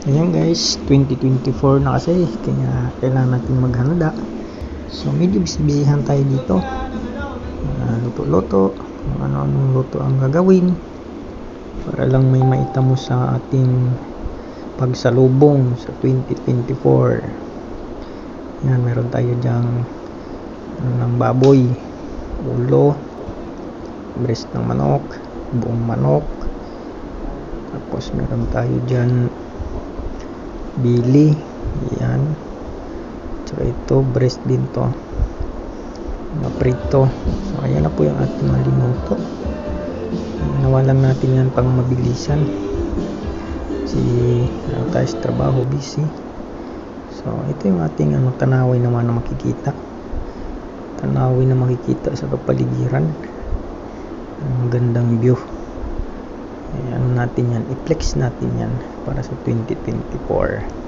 Ayan guys, 2024 na kasi, kaya kailangan natin maghanda. So medyo busy-busyhan tayo dito. Luto-luto, kung ano-anong luto ang gagawin para lang may maitamo sa ating pagsalubong sa 2024. Yan, meron tayo dyang ng baboy, ulo, breast ng manok, buong manok. Tapos meron tayo dyan bili, yan, tsaka ito breast din to na prito. So ayan na po yung ating malinuto. Nawalan natin yan pang mabilisan si tayo sa trabaho, busy. So ito yung ating tanawin naman na makikita, tanawin na makikita sa kapaligiran. Ang gandang view. Ayan natin yan, i-flex natin yan para sa 2024.